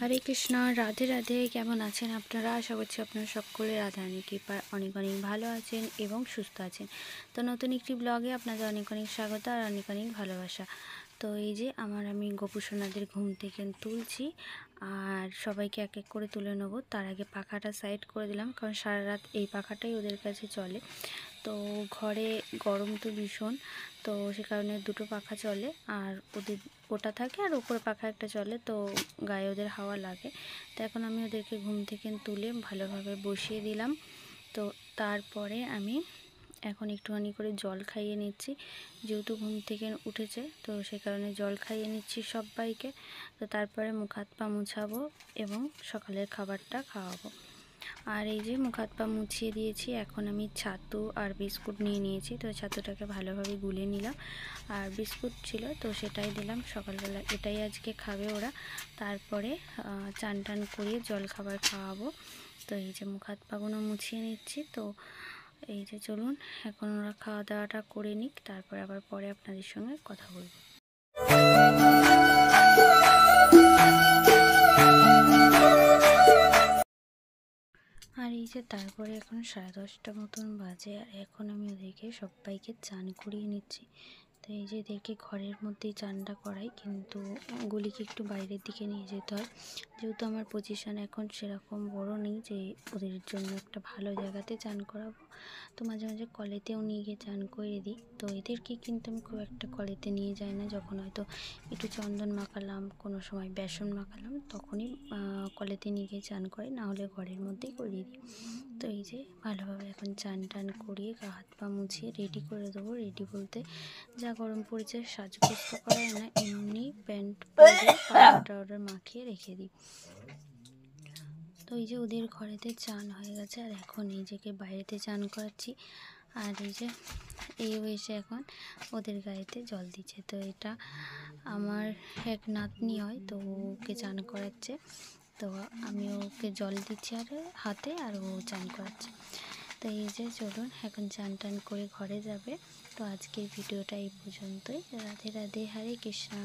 হরে কৃষ্ণ, রাধে রাধে। কেমন আছেন আপনারা? আশা করছি আপনারা সকলে রাধারানীর কৃপায় অনেক অনেক ভালো আছেন এবং সুস্থ আছেন। তো নতুন একটি ব্লগে আপনাদের অনেক অনেক স্বাগত আর অনেক অনেক ভালোবাসা। তো এই যে আমি গোপুসোনাদের ঘুম থেকে তুলছি আর সবাইকে এক এক করে তুলে নেবো। তার আগে পাখাটা সাইড করে দিলাম, কারণ সারা রাত এই পাখাটাই ওদের কাছে চলে। তো ঘরে গরম তো ভীষণ, তো সে কারণে দুটো পাখা চলে আর ওদের ওটা থাকে আর উপরে পাখা একটা চলে, তো গায়ে ওদের হাওয়া লাগে। তো এখন আমি ওদেরকে ঘুম থেকে তুলে ভালোভাবে বসিয়ে দিলাম। তো তারপরে আমি এখন একটুখানি করে জল খাইয়ে নিচ্ছি, যেহেতু ঘুম থেকে উঠেছে তো সে কারণে জল খাইয়ে নিচ্ছি সবাইকে। তো তারপরে মুখ হাত পা মুছাবো এবং সকালের খাবারটা খাওয়াবো। আর এই যে মুখ হাত পা মুছিয়ে দিয়েছি, এখন আমি ছাতু আর বিস্কুট নিয়ে নিয়েছি। তো ছাতুটাকে ভালোভাবে গুলে নিলাম আর বিস্কুট ছিল তো সেটাই দিলাম সকালবেলা, এটাই আজকে খাবে ওরা। তারপরে চান টান করিয়ে জল খাবার খাওয়াবো। তো এই যে মুখ হাত পাগুলো মুছিয়ে নিচ্ছি। তো এই যে চলুন এখন ওরা খাওয়া দাওয়াটা করে নিক, তারপরে আবার পরে আপনাদের সঙ্গে কথা বলবো। আর এই যে তারপরে এখন 10:30 মতন বাজে আর এখন আমি ওদেরকে সবাইকে চান করিয়ে নিচ্ছি। তো এই যে এদেরকে ঘরের মধ্যেই চানটা করাই, কিন্তু গুলিকে একটু বাইরের দিকে নিয়ে যেতে হয়, যেহেতু আমার পজিশান এখন সেরকম বড় নেই যে ওদের জন্য একটা ভালো জায়গাতে চান করাবো। তো মাঝে মাঝে কলেতেও নিয়ে গিয়ে চান করিয়ে দিই। তো এদেরকে কিন্তু আমি খুব একটা কলেতে নিয়ে যাই না, যখন হয়তো একটু চন্দন মাখালাম, কোনো সময় বেসন মাখালাম, তখনই কলেতে নিয়ে গিয়ে চান করাই, না হলে ঘরের মধ্যেই করিয়ে দিই। তো এই যে ভালোভাবে এখন চান টান করিয়ে গা হাত পা মুছিয়ে রেডি করে দেবো। রেডি বলতে যা গরম পড়েছে সাজগোজ তো করাই না, এমনি প্যান্ট পরে পাউডার টাউডার মাখিয়ে রেখে দিই। তো এই যে ওদের ঘরেতে চান হয়ে গেছে আর এখন নিজেকে বাইরেতে চান করাচ্ছি। আর এই যে এসে এখন ওদের গায়েতে জল দিচ্ছে। তো এটা আমার এক নাতনি হয়, তো ওকে চান করাচ্ছে, তো আমি ওকে জল দিচ্ছি আর হাতে, আর ও চান করাচ্ছে। তো এই যে চলুন এখন চান টান করে ঘরে যাবে। তো আজকের ভিডিওটা এই পর্যন্তই। রাধে রাধে, হরে কৃষ্ণা।